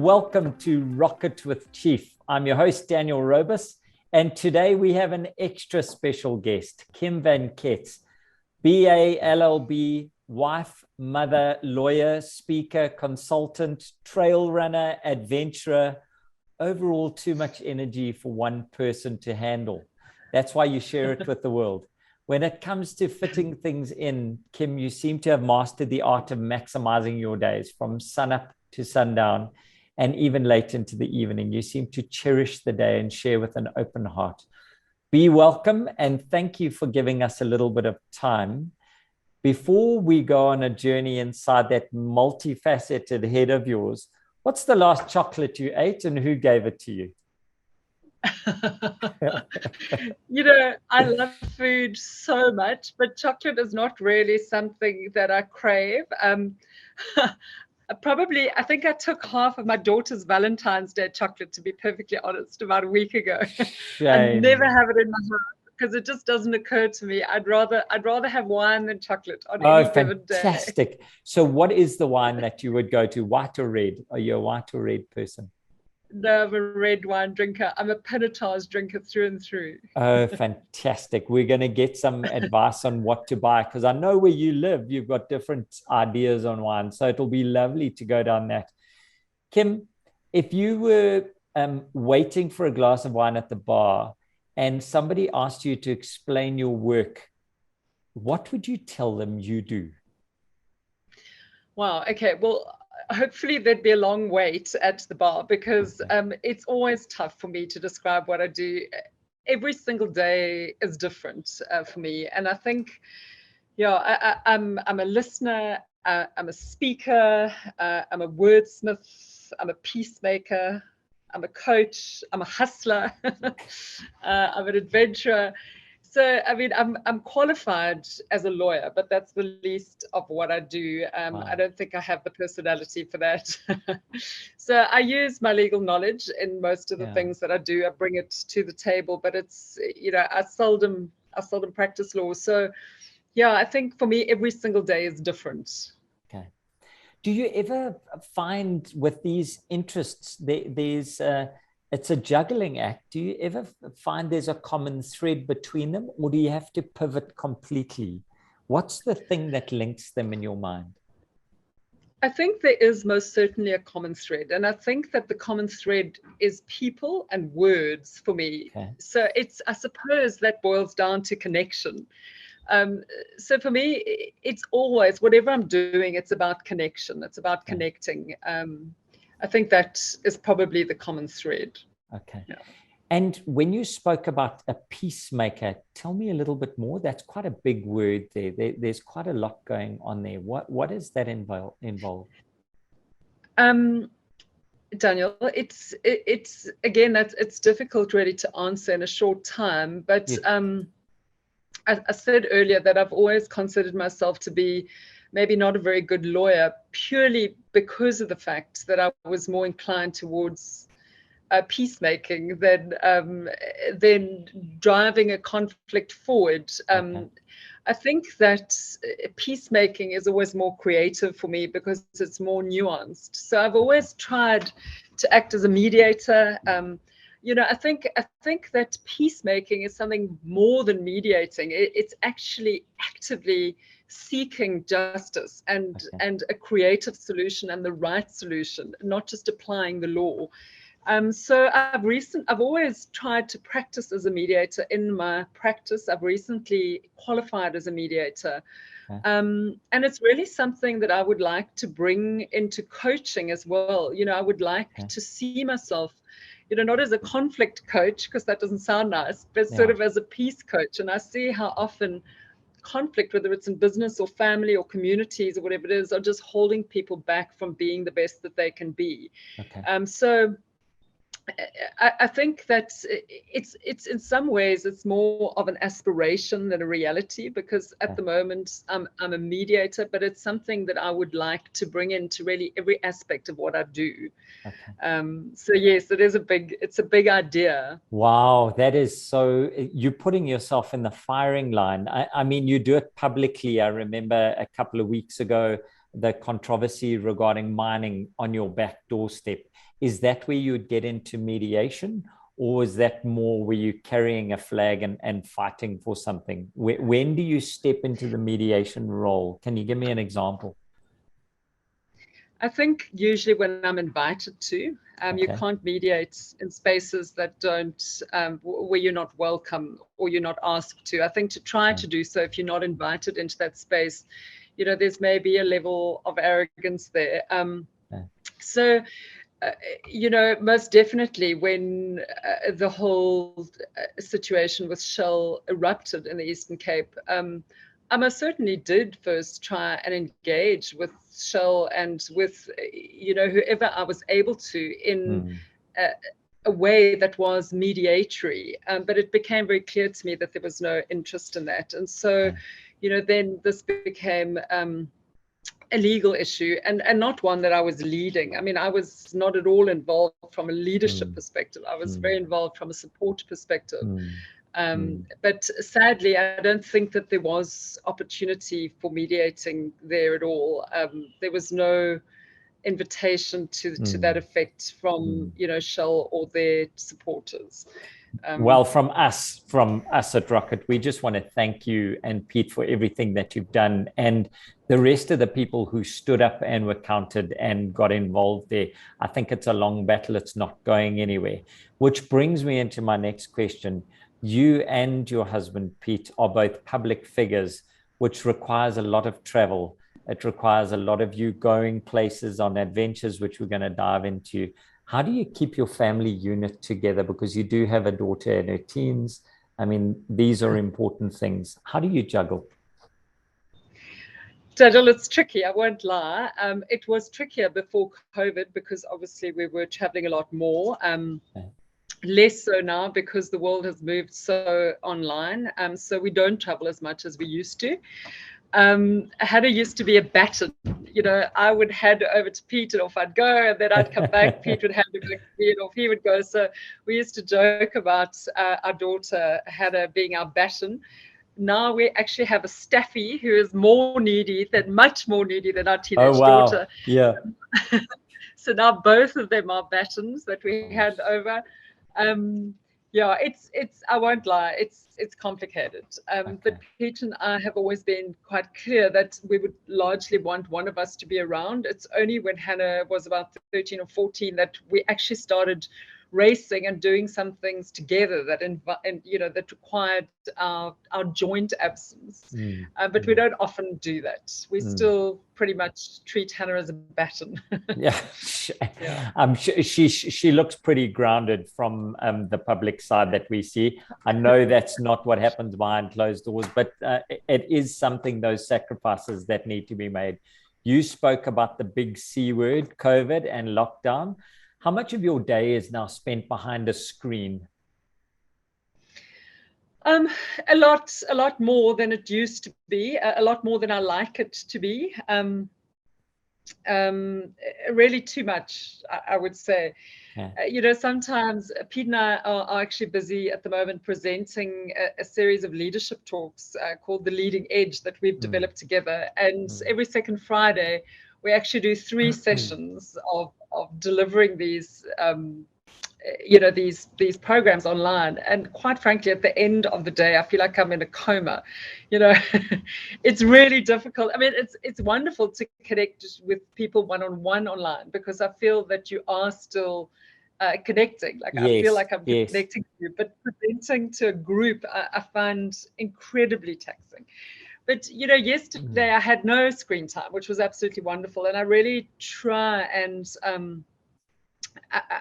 welcome to Rocket with Chief. I'm your host, Daniel Robus, and today we have an extra special guest, Kim Van Kets, BA, LLB, wife, mother, lawyer, speaker, consultant, trail runner, adventurer, overall too much energy for one person to handle. That's why you share it with the world. When it comes to fitting things in, Kim, you seem to have mastered the art of maximizing your days from sunup to sundown and even late into the evening. You seem to cherish the day and share with an open heart. Be welcome and thank you for giving us a little bit of time. Before we go on a journey inside that multifaceted head of yours, what's the last chocolate you ate and who gave it to you? I love food so much, but chocolate is not really something that I crave. I think I took half of my daughter's Valentine's Day chocolate, to be perfectly honest, about a week ago. I never have it in my house because it just doesn't occur to me. I'd rather have wine than chocolate on any given day. Fantastic. So what is the wine that you would go to, white or red? Are you a white or red person? No, I'm a red wine drinker. I'm a pinotage drinker through and through. Oh, fantastic. We're going to get some advice on what to buy because I know where you live, you've got different ideas on wine. So it'll be lovely to go down that. Kim, if you were waiting for a glass of wine at the bar and somebody asked you to explain your work, what would you tell them you do? Wow. Okay. Well, hopefully there'd be a long wait at the bar because it's always tough for me to describe what I do. Every single day is different for me. And I think, I'm a listener, I'm a speaker, I'm a wordsmith, I'm a peacemaker, I'm a coach, I'm a hustler, I'm an adventurer. So, I mean, I'm qualified as a lawyer, but that's the least of what I do. Wow. I don't think I have the personality for that. So I use my legal knowledge in most of the things that I do. I bring it to the table, but it's, I seldom practice law. So, I think for me, every single day is different. Okay. Do you ever find with these interests, it's a juggling act. Do you ever find there's a common thread between them, or do you have to pivot completely? What's the thing that links them in your mind? I think there is most certainly a common thread. And I think that the common thread is people and words for me. Okay. So I suppose that boils down to connection. So for me, it's always, whatever I'm doing, it's about connection. It's about connecting. I think that is probably the common thread. Okay. Yeah. And when you spoke about a peacemaker, tell me a little bit more. That's quite a big word there. There's quite a lot going on there. What does that involve? Daniel, it's again, it's difficult really to answer in a short time, but I said earlier that I've always considered myself to be maybe not a very good lawyer, purely because of the fact that I was more inclined towards peacemaking than driving a conflict forward. I think that peacemaking is always more creative for me because it's more nuanced. So I've always tried to act as a mediator. I think that peacemaking is something more than mediating. It's actually actively seeking justice and a creative solution and the right solution, not just applying the law. So I've always tried to practice as a mediator in my practice. I've recently qualified as a mediator. And it's really something that I would like to bring into coaching as well. I would like to see myself, not as a conflict coach, because that doesn't sound nice, but sort of as a peace coach. And I see how often conflict, whether it's in business or family or communities or whatever it is, are just holding people back from being the best that they can be. So I think that it's in some ways it's more of an aspiration than a reality, because at the moment I'm a mediator, but it's something that I would like to bring into really every aspect of what I do. So yes, it's a big idea. Wow, that is so, you're putting yourself in the firing line. I mean, you do it publicly. I remember a couple of weeks ago, the controversy regarding mining on your back doorstep, is that where you'd get into mediation? Or is that more where you're carrying a flag and fighting for something? When do you step into the mediation role? Can you give me an example? I think usually when I'm invited to, you can't mediate in spaces that don't, where you're not welcome or you're not asked to. I think to try to do so, if you're not invited into that space, there's maybe a level of arrogance there. So, most definitely when the whole situation with Shell erupted in the Eastern Cape, I most certainly did first try and engage with Shell and with, whoever I was able to in a way that was mediatory. But it became very clear to me that there was no interest in that. And so, then this became a legal issue and not one that I was leading. I mean, I was not at all involved from a leadership perspective. I was very involved from a support perspective. But sadly, I don't think that there was opportunity for mediating there at all. There was no invitation to that effect from, Shell or their supporters. Well, from us at Rocket, we just want to thank you and Pete for everything that you've done, and the rest of the people who stood up and were counted and got involved there. I think it's a long battle. It's not going anywhere, which brings me into my next question. You and your husband, Pete, are both public figures, which requires a lot of travel. It requires a lot of you going places on adventures, which we're going to dive into. How do you keep your family unit together? Because you do have a daughter in her teens. I mean, these are important things. How do you juggle? Daniel, it's tricky. I won't lie. It was trickier before COVID because obviously we were traveling a lot more. Less so now because the world has moved so online. So we don't travel as much as we used to. Hannah used to be a baton. I would hand over to Pete and off I'd go, and then I'd come back. Pete would hand it back to me and off he would go. So we used to joke about our daughter Hannah being our baton. Now we actually have a staffy who is much more needy than our teenage daughter. Yeah. So now both of them are batons that we hand over. It's I won't lie, it's complicated. But Pete and I have always been quite clear that we would largely want one of us to be around. It's only when Hannah was about 13 or 14 that we actually started racing and doing some things together that that required our joint absence. But we don't often do that. We still pretty much treat Hannah as a baton. Yeah. She looks pretty grounded from the public side that we see. I know that's not what happens behind closed doors, but it is something, those sacrifices that need to be made. You spoke about the big C word, COVID and lockdown. How much of your day is now spent behind a screen? A lot more than it used to be, a lot more than I like it to be. Really too much, I would say. Yeah. Sometimes Pete and I are actually busy at the moment presenting a series of leadership talks called The Leading Edge that we've developed together. And every second Friday, we actually do 3 sessions of delivering these these programs online. And quite frankly, at the end of the day, I feel like I'm in a coma. It's really difficult. I mean, it's wonderful to connect with people one-on-one online because I feel that you are still connecting. Like, yes, I feel like I'm connecting to you, but presenting to a group, I find incredibly taxing. But, yesterday I had no screen time, which was absolutely wonderful. And I really try and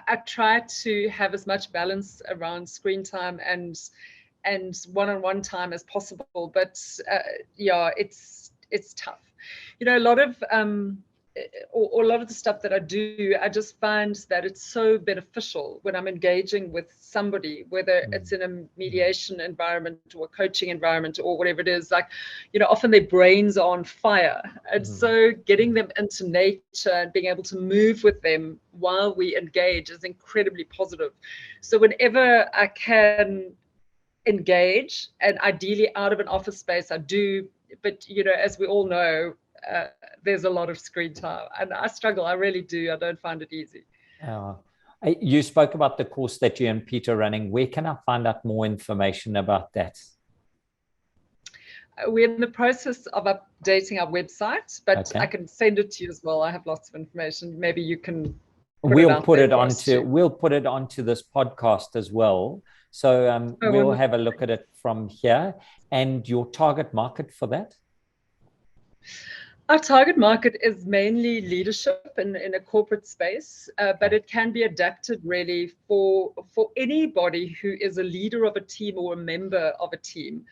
I try to have as much balance around screen time and one-on-one time as possible. But it's tough. A lot of or a lot of the stuff that I do, I just find that it's so beneficial when I'm engaging with somebody, whether it's in a mediation environment or a coaching environment or whatever it is. Like, often their brains are on fire. And so getting them into nature and being able to move with them while we engage is incredibly positive. So whenever I can engage, and ideally out of an office space, I do. But, as we all know, there's a lot of screen time, and I struggle. I really do. I don't find it easy. You spoke about the course that you and Peter are running. Where can I find out more information about that? We're in the process of updating our website, but I can send it to you as well. I have lots of information. Maybe you can. We'll put it onto this podcast as well. So we'll have a look at it from here. And your target market for that? Our target market is mainly leadership in a corporate space, but it can be adapted really for anybody who is a leader of a team or a member of a team.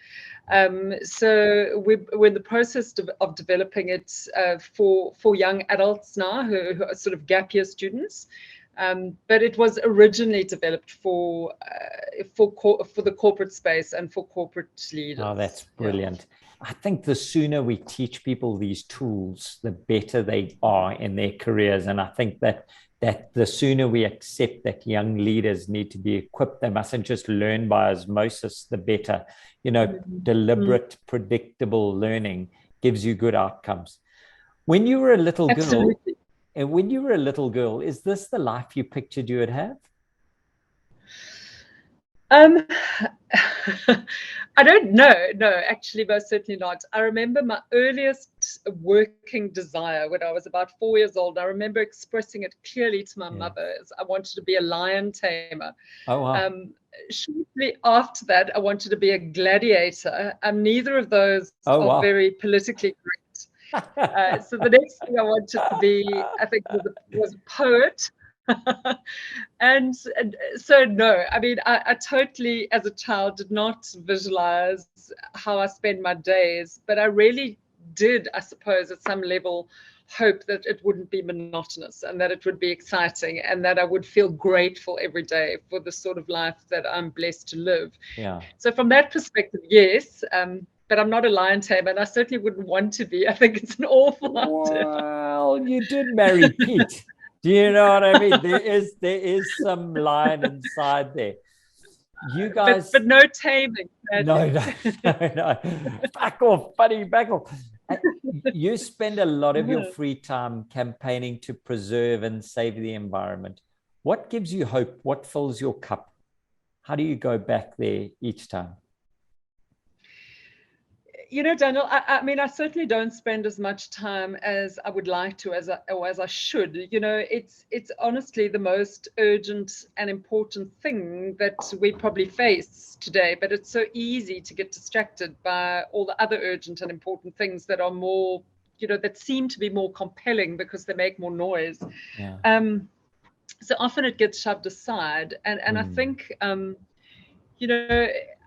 So we're in the process of developing it for young adults now who are sort of gap year students. But it was originally developed for the corporate space and for corporate leaders. Oh, that's brilliant. Yeah. I think the sooner we teach people these tools, the better they are in their careers. And I think that the sooner we accept that young leaders need to be equipped, they mustn't just learn by osmosis, the better. Deliberate, predictable learning gives you good outcomes. When you were a little girl, is this the life you pictured you would have? I don't know. No, actually, most certainly not. I remember my earliest working desire when I was about 4 years old. I remember expressing it clearly to my mother. I wanted to be a lion tamer. Oh, wow. Shortly after that, I wanted to be a gladiator. Neither of those are very politically correct. So the next thing I wanted to be, I think, was a poet. and so no, I mean, I totally, as a child, did not visualize how I spend my days, but I really did, I suppose, at some level, hope that it wouldn't be monotonous and that it would be exciting and that I would feel grateful every day for the sort of life that I'm blessed to live. Yeah. So from that perspective, yes, but I'm not a lion tamer, and I certainly wouldn't want to be. I think it's an awful idea. Well, you did marry Pete. Do you know what I mean? There is some lion inside there. You guys, but no taming. No. Back off, buddy, back off. You spend a lot of your free time campaigning to preserve and save the environment. What gives you hope? What fills your cup? How do you go back there each time? Daniel, I mean, I certainly don't spend as much time as I would like to, as I should. It's honestly the most urgent and important thing that we probably face today. But it's so easy to get distracted by all the other urgent and important things that are more, that seem to be more compelling because they make more noise. Yeah. So often it gets shoved aside, and I think,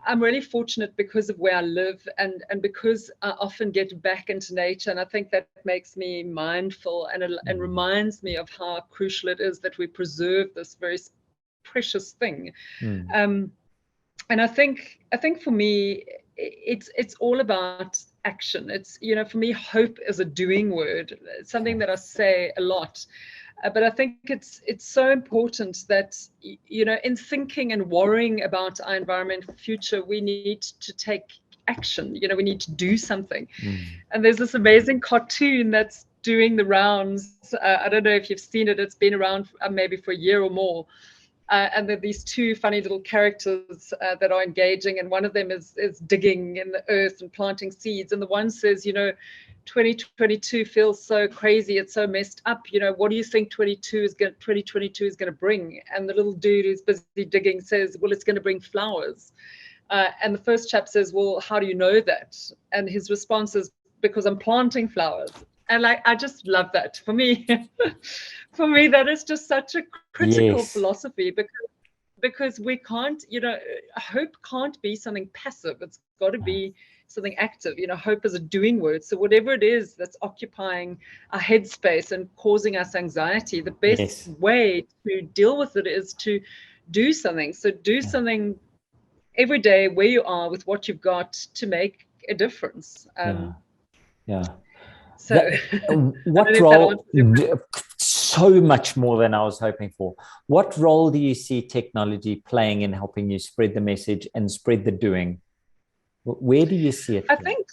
I'm really fortunate because of where I live and because I often get back into nature. And I think that makes me mindful and reminds me of how crucial it is that we preserve this very precious thing. And I think for me, it's all about action. It's, for me, hope is a doing word. It's something that I say a lot. But I think it's so important that, in thinking and worrying about our environmental future, we need to take action. We need to do something. And there's this amazing cartoon that's doing the rounds. I don't know if you've seen it. It's been around maybe for a year or more. And there are these two funny little characters that are engaging. And one of them is digging in the earth and planting seeds. And the one says, 2022 feels so crazy. It's so messed up. What do you think 2022 is going to bring? And the little dude who's busy digging says, well, it's going to bring flowers. And the first chap says, well, how do you know that? And his response is, because I'm planting flowers. And I just love that. For me, that is just such a critical philosophy because we can't, hope can't be something passive. It's got to be something active. Hope is a doing word. So whatever it is that's occupying our headspace and causing us anxiety, the best way to deal with it is to do something. So do something every day where you are with what you've got to make a difference. So what role? So much more than I was hoping for. What role do you see technology playing in helping you spread the message and spread the doing? Where do you see it? I think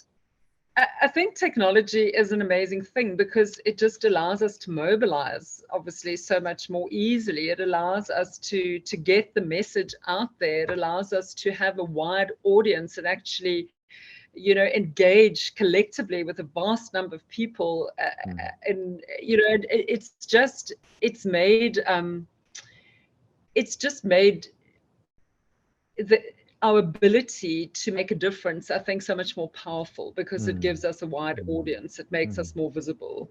I think technology is an amazing thing because it just allows us to mobilize, obviously, so much more easily. It allows us to get the message out there. It allows us to have a wide audience and actually, engage collectively with a vast number of people. And it's just made our ability to make a difference, I think, so much more powerful because it gives us a wide audience. It makes us more visible.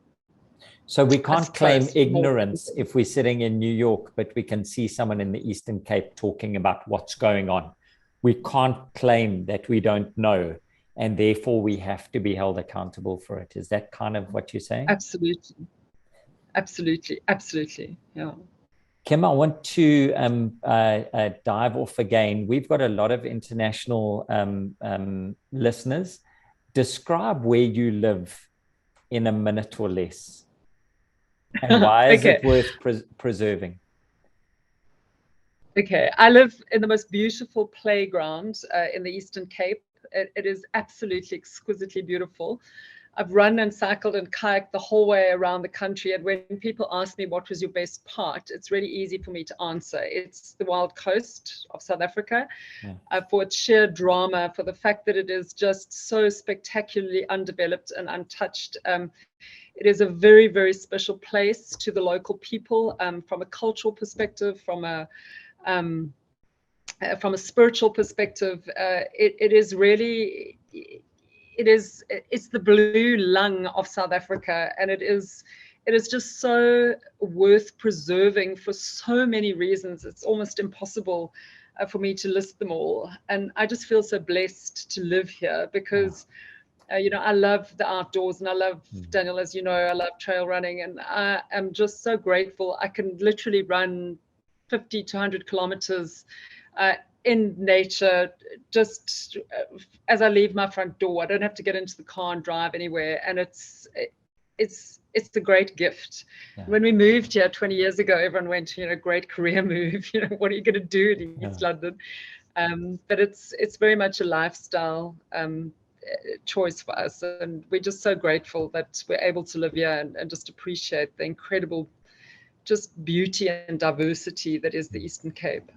So we can't claim ignorance if we're sitting in New York, but we can see someone in the Eastern Cape talking about what's going on. We can't claim that we don't know, and therefore we have to be held accountable for it. Is that kind of what you're saying? Absolutely. Yeah. Kim, I want to dive off again. We've got a lot of international listeners. Describe where you live in a minute or less. And why is it worth preserving? Okay, I live in the most beautiful playground in the Eastern Cape. It is absolutely exquisitely beautiful. I've run and cycled and kayaked the whole way around the country. And when people ask me what was your best part, it's really easy for me to answer. It's the wild coast of South Africa, for its sheer drama, for the fact that it is just so spectacularly undeveloped and untouched. It is a very, very special place to the local people, from a cultural perspective, from a spiritual perspective. It is really... it's the blue lung of South Africa, and it is just so worth preserving for so many reasons. It's almost impossible for me to list them all, and I just feel so blessed to live here because I love the outdoors, and I love, Daniel, as you know, I love trail running, and I am just so grateful. I can literally run 50 to 100 kilometers in nature, just as I leave my front door. I don't have to get into the car and drive anywhere, and it's a great gift. When we moved here 20 years ago, everyone went, great career move, what are you going to do in East London? But it's very much a lifestyle choice for us, and we're just so grateful that we're able to live here and just appreciate the incredible just beauty and diversity that is the Eastern Cape.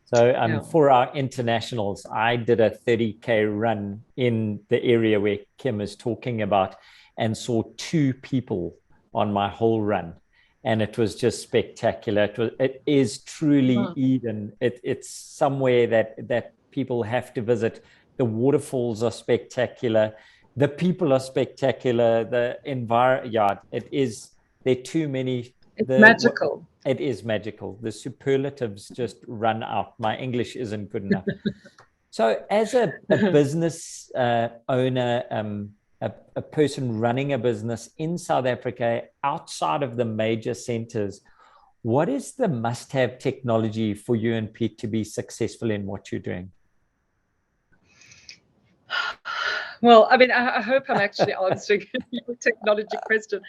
So for our internationals, I did a 30K run in the area where Kim is talking about and saw 2 people on my whole run. And it was just spectacular. It is truly Eden. It's somewhere that people have to visit. The waterfalls are spectacular. The people are spectacular. The environment, there are too many. It's magical. It is magical. The superlatives just run out. My English isn't good enough. So as a business owner, a person running a business in South Africa, outside of the major centers, what is the must-have technology for you and Pete to be successful in what you're doing? Well, I mean, I hope I'm actually answering your technology question.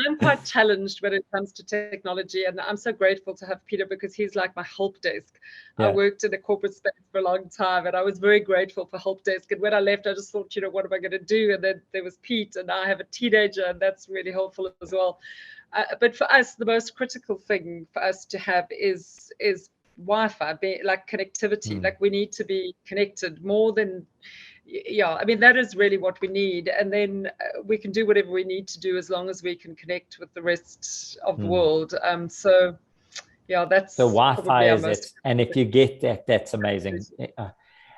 I'm quite challenged when it comes to technology, and I'm so grateful to have Peter because he's like my help desk. I worked in a corporate space for a long time, and I was very grateful for help desk. And when I left, I just thought, what am I going to do? And then there was Pete, and now I have a teenager, and that's really helpful as well. But for us, the most critical thing for us to have is Wi-Fi, like connectivity. Like we need to be connected more than... I mean, that is really what we need. And then we can do whatever we need to do as long as we can connect with the rest of the world. So that's the Wi-Fi is it. And if you get that, that's amazing.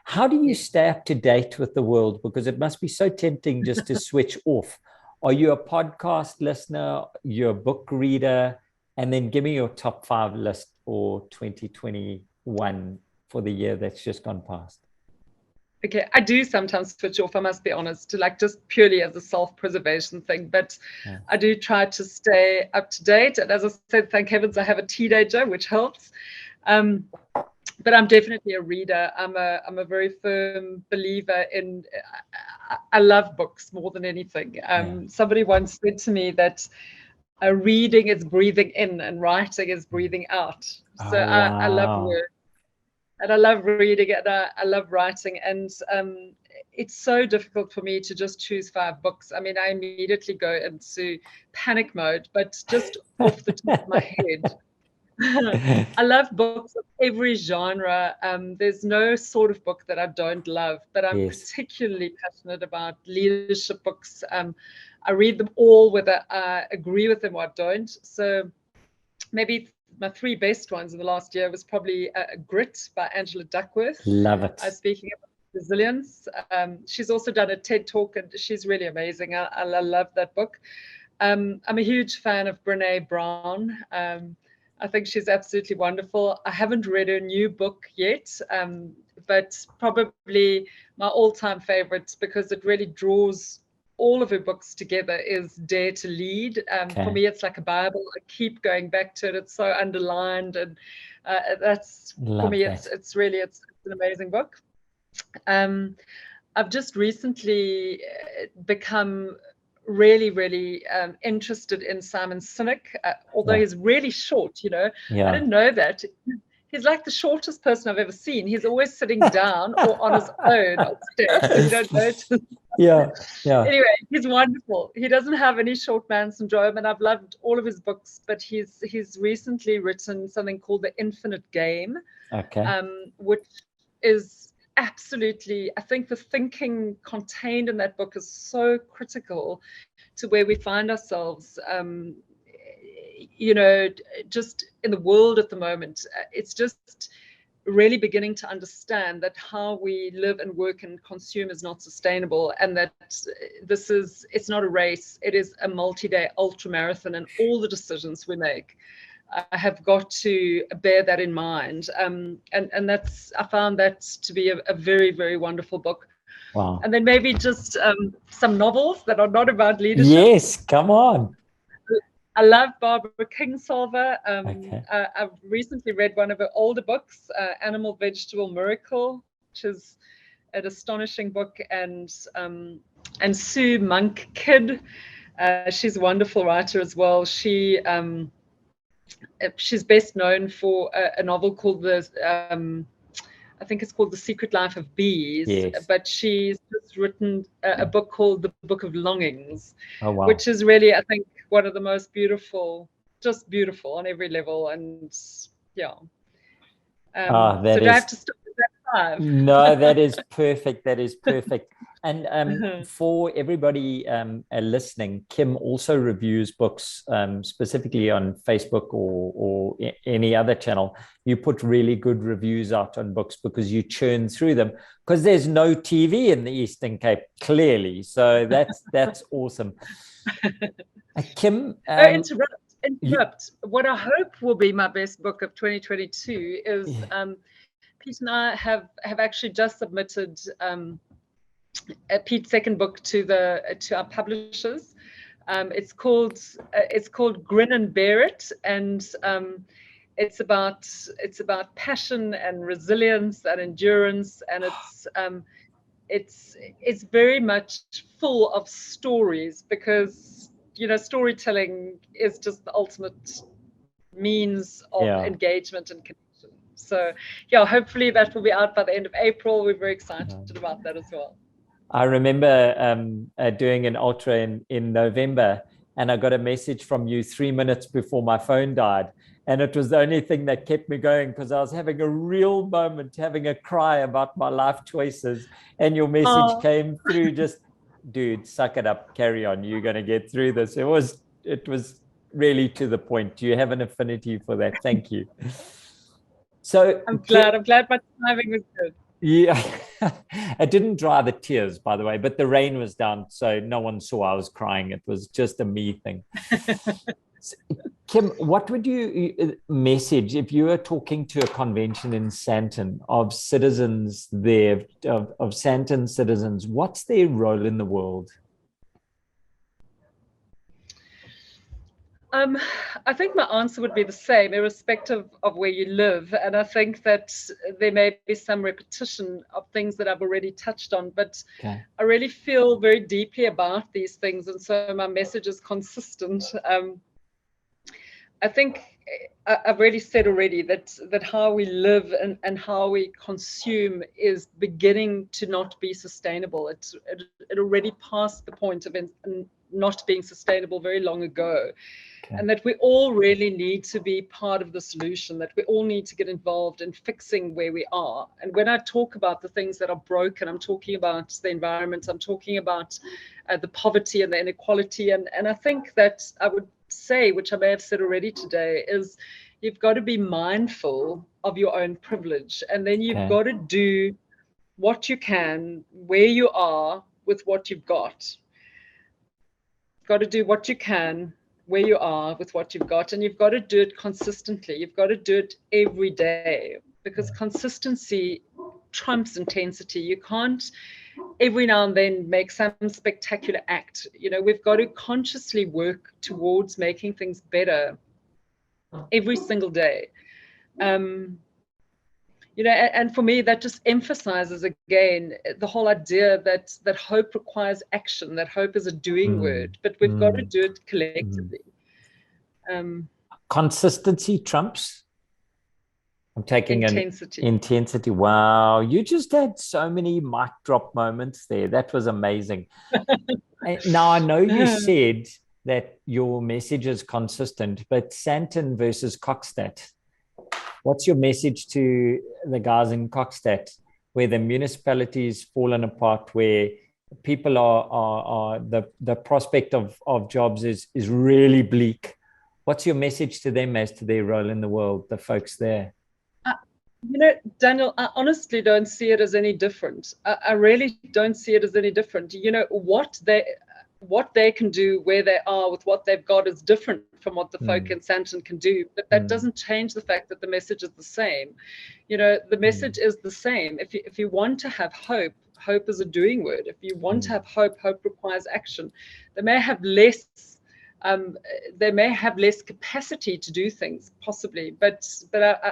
How do you stay up to date with the world? Because it must be so tempting just to switch off. Are you a podcast listener? You're a book reader? And then give me your top 5 list for 2021 for the year that's just gone past. Okay, I do sometimes switch off, I must be honest, to like just purely as a self-preservation thing, but I do try to stay up to date. And as I said, thank heavens I have a teenager, which helps. But I'm definitely a reader. I'm a very firm believer in, I love books more than anything. Somebody once said to me that reading is breathing in and writing is breathing out. So I love words. And I love reading it. I love writing. And it's so difficult for me to just choose 5 books. I mean, I immediately go into panic mode, but just off the top of my head, I love books of every genre. There's no sort of book that I don't love, but I'm Yes. particularly passionate about leadership books. I read them all, whether I agree with them or I don't. So maybe my 3 best ones in the last year was probably Grit by Angela Duckworth. Love it. Speaking of resilience, she's also done a TED Talk, and she's really amazing. I love that book. I'm a huge fan of Brene Brown. I think she's absolutely wonderful. I haven't read her new book yet, but probably my all-time favorite, because it really draws all of her books together, is Dare to Lead. For me, it's like a Bible. I keep going back to it. It's so underlined, and that's for me. It's really it's an amazing book. I've just recently become really interested in Simon Sinek, although he's really short. I didn't know that. He's like the shortest person I've ever seen. He's always sitting down or on his own on stage, so you don't notice. Yeah. Anyway, he's wonderful. He doesn't have any short man syndrome, and I've loved all of his books, but he's recently written something called The Infinite Game, which is absolutely, I think the thinking contained in that book is so critical to where we find ourselves, just in the world at the moment. It's just really beginning to understand that how we live and work and consume is not sustainable, and that it's not a race, it is a multi-day ultra marathon, and all the decisions we make have got to bear that in mind. And I found that to be a very, very wonderful book. Wow. And then maybe just some novels that are not about leadership. Yes, come on. I love Barbara Kingsolver. I've recently read one of her older books, Animal Vegetable Miracle, which is an astonishing book, and Sue Monk Kidd. She's a wonderful writer as well. She's best known for a novel called I think it's called The Secret Life of Bees. Yes. But she's just written a book called The Book of Longings, which is really, I think, one of the most beautiful, just beautiful on every level. And yeah. So do I have to stop at that 5? No, that is perfect. That is perfect. And for everybody listening, Kim also reviews books specifically on Facebook or any other channel. You put really good reviews out on books because you churn through them, because there's no TV in the Eastern Cape, clearly. So that's awesome. Kim, interrupt. What I hope will be my best book of 2022 is Pete and I have actually just submitted Pete's second book to our publishers. It's called Grin and Bear It, and it's about passion and resilience and endurance, and it's very much full of stories, because storytelling is just the ultimate means of engagement and connection. So hopefully that will be out by the end of April. We're very excited about that as well. I remember doing an ultra in November, and I got a message from you 3 minutes before my phone died. And it was the only thing that kept me going, because I was having a real moment, having a cry about my life choices. And your message came through, just, dude, suck it up, carry on. You're going to get through this. It was really to the point. You have an affinity for that. Thank you. So I'm glad my timing was good. Yeah, it didn't dry the tears, by the way, but the rain was down, so no one saw I was crying. It was just a me thing. Kim, what would you message if you were talking to a convention in Sandton of citizens there, of Sandton citizens? What's their role in the world? I think my answer would be the same, irrespective of where you live. And I think that there may be some repetition of things that I've already touched on, but I really feel very deeply about these things. And so my message is consistent. I think I've already said already that how we live and how we consume is beginning to not be sustainable. It already passed the point of not being sustainable very long ago. Okay. And that we all really need to be part of the solution, that we all need to get involved in fixing where we are. And when I talk about the things that are broken, I'm talking about the environment, I'm talking about the poverty and the inequality. And I think that I would say, which I may have said already today, is you've got to be mindful of your own privilege. And then you've got to do what you can, where you are, with what you've got. You've got to do what you can, where you are, with what you've got. And you've got to do it consistently. You've got to do it every day, because consistency trumps intensity. You can't every now and then make some spectacular act. You know, we've got to consciously work towards making things better every single day. You know, and for me, that just emphasizes again the whole idea that hope requires action, that hope is a doing word, but we've got to do it collectively. Consistency trumps. I'm taking intensity. Wow. You just had so many mic drop moments there. That was amazing. Now, I know you said that your message is consistent, but Sandton versus Kokstad, what's your message to the guys in Kokstad, where the municipality's fallen apart, where people are the prospect of jobs is really bleak? What's your message to them as to their role in the world, the folks there? You know, Daniel, I honestly don't see it as any different. I really don't see it as any different. You know, what they can do where they are with what they've got is different from what the folk in Sandton can do. But that doesn't change the fact that the message is the same. You know, the message is the same. If you want to have hope, hope is a doing word. If you want to have hope, hope requires action. They may have less capacity to do things, possibly, but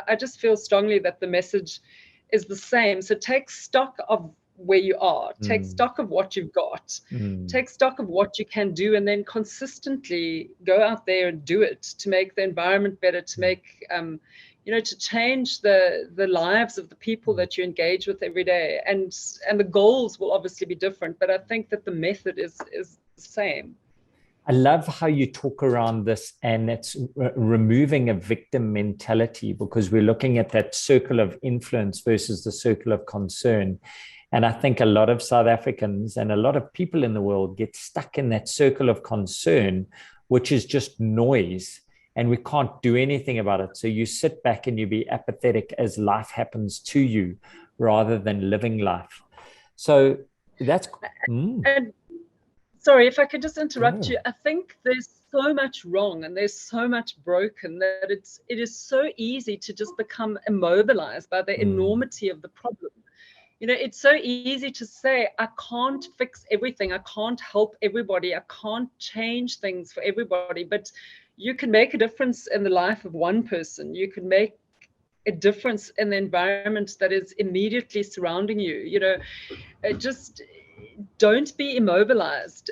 I just feel strongly that the message is the same. So take stock of where you are, take stock of what you've got, take stock of what you can do, and then consistently go out there and do it to make the environment better, to make you know, to change the lives of the people that you engage with every day. And the goals will obviously be different, but I think that the method is the same. I love how you talk around this, and it's removing a victim mentality, because we're looking at that circle of influence versus the circle of concern. And I think a lot of South Africans and a lot of people in the world get stuck in that circle of concern, which is just noise, and we can't do anything about it. So you sit back and you be apathetic as life happens to you rather than living life. So that's... Sorry, if I could just interrupt you. I think there's so much wrong and there's so much broken that it is so easy to just become immobilized by the enormity of the problem. You know, it's so easy to say, I can't fix everything. I can't help everybody. I can't change things for everybody. But you can make a difference in the life of one person. You can make a difference in the environment that is immediately surrounding you. You know, just... don't be immobilized.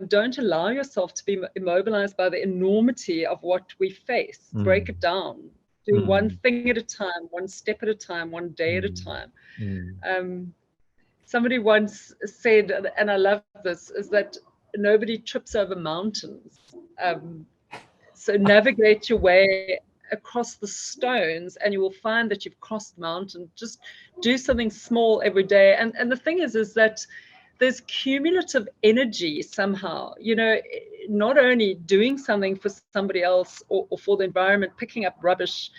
Don't allow yourself to be immobilized by the enormity of what we face. Break it down. Do one thing at a time, one step at a time, one day at a time. Somebody once said, and I love this, is that nobody trips over mountains. So navigate your way across the stones and you will find that you've crossed the mountain. Just do something small every day. And the thing is that there's cumulative energy somehow, you know, not only doing something for somebody else or for the environment, picking up rubbish,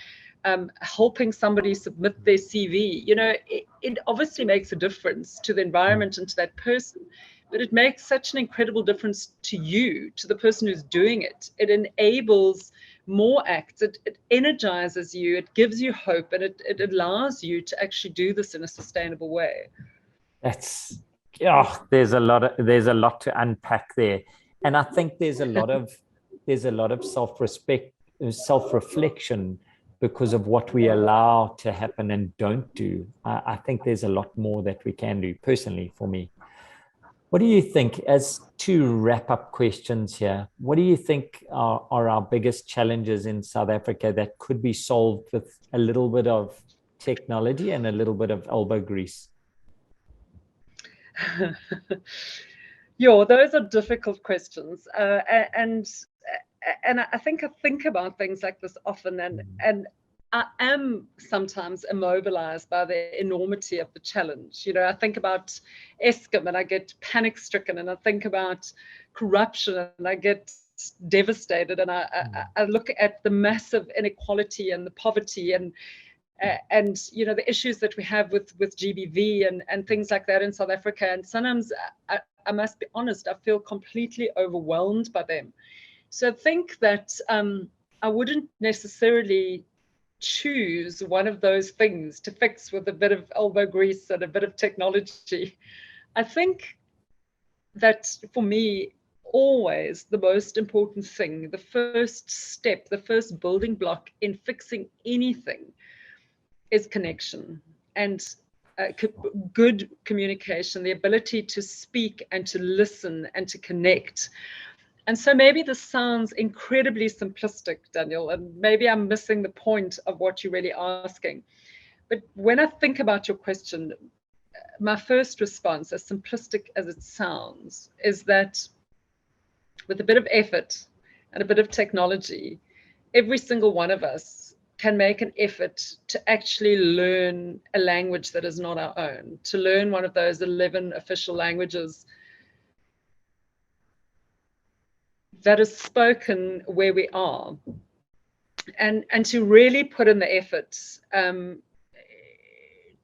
helping somebody submit their CV, you know, it obviously makes a difference to the environment and to that person, but it makes such an incredible difference to you, to the person who's doing it. It enables more acts, it energizes you, it gives you hope, and it allows you to actually do this in a sustainable way. There's a lot to unpack there, and I think there's a lot of self-respect, self-reflection, because of what we allow to happen and don't do. I think there's a lot more that we can do, personally, for me. What do you think, as two wrap-up questions here, what do you think are our biggest challenges in South Africa that could be solved with a little bit of technology and a little bit of elbow grease? Yeah, those are difficult questions. And I think about things like this often, and I am sometimes immobilized by the enormity of the challenge. You know, I think about Eskom and I get panic stricken, and I think about corruption and I get devastated, and I look at the massive inequality and the poverty and you know, the issues that we have with GBV and things like that in South Africa. And sometimes I must be honest, I feel completely overwhelmed by them. So I think that I wouldn't necessarily choose one of those things to fix with a bit of elbow grease and a bit of technology. I think that for me, always the most important thing, the first step, the first building block in fixing anything is connection and good communication, the ability to speak and to listen and to connect. And so maybe this sounds incredibly simplistic, Daniel, and maybe I'm missing the point of what you're really asking. But when I think about your question, my first response, as simplistic as it sounds, is that with a bit of effort and a bit of technology, every single one of us can make an effort to actually learn a language that is not our own, to learn one of those 11 official languages that is spoken where we are, and to really put in the effort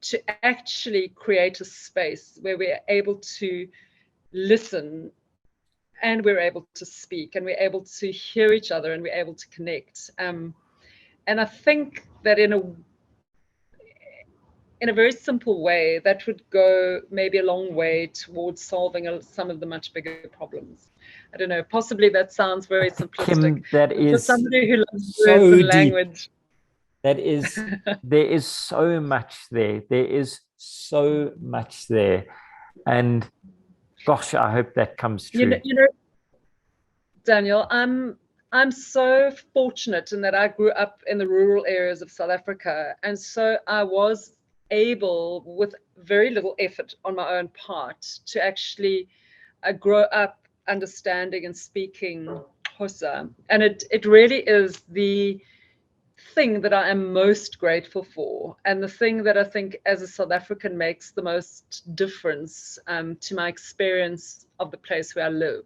to actually create a space where we're able to listen and we're able to speak and we're able to hear each other and we're able to connect. And I think that in a very simple way, that would go maybe a long way towards solving some of the much bigger problems. I don't know, possibly that sounds very simplistic. Kim, that is for somebody who loves so words and deep. language. That is, there is so much there. There is so much there. And gosh, I hope that comes true. You know, Daniel, I'm so fortunate in that I grew up in the rural areas of South Africa. And so I was able, with very little effort on my own part, to actually grow up understanding and speaking Xhosa. And it really is the thing that I am most grateful for, and the thing that I think as a South African makes the most difference to my experience of the place where I live.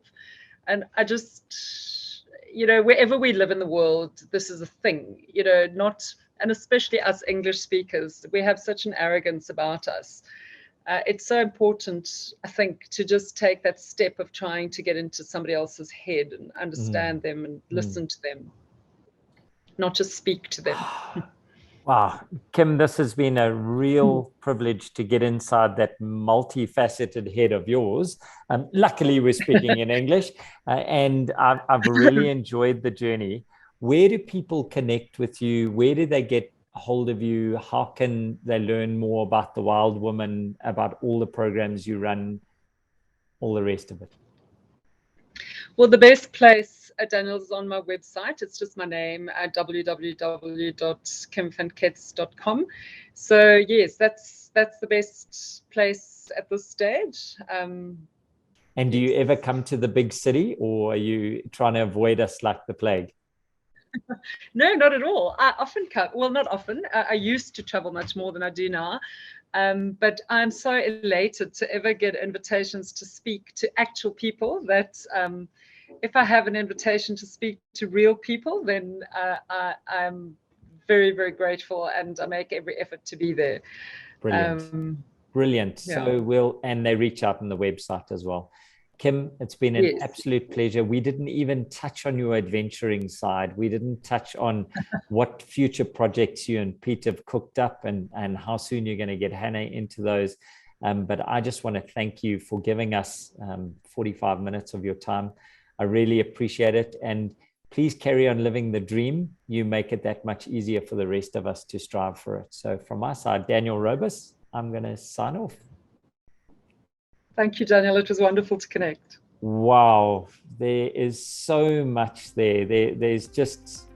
And I just, you know, wherever we live in the world, this is a thing, you know, and especially us English speakers, we have such an arrogance about us. It's so important, I think, to just take that step of trying to get into somebody else's head and understand them and listen to them, not just speak to them. Wow, Kim, this has been a real privilege to get inside that multifaceted head of yours. Luckily, we're speaking in English, and I've really enjoyed the journey. Where do people connect with you? Where do they get a hold of you? How can they learn more about the Wild Woman, about all the programs you run, all the rest of it? Well, the best place, Daniel, is on my website. It's just my name at www.kimvankets.com. So yes, that's the best place at this stage. And do you ever come to the big city, or are you trying to avoid us like the plague? No, not at all. I often come, well, not often. I used to travel much more than I do now. But I'm so elated to ever get invitations to speak to actual people that if I have an invitation to speak to real people, then I'm very, very grateful, and I make every effort to be there. Brilliant. Brilliant. Yeah. So and they reach out on the website as well. Kim, it's been an absolute pleasure. We didn't even touch on your adventuring side. We didn't touch on what future projects you and Pete have cooked up and how soon you're going to get Hannah into those. But I just want to thank you for giving us 45 minutes of your time. I really appreciate it. And please carry on living the dream. You make it that much easier for the rest of us to strive for it. So from my side, Daniel Robus, I'm going to sign off. Thank you, Daniel. It was wonderful to connect. Wow, there is so much there. There's just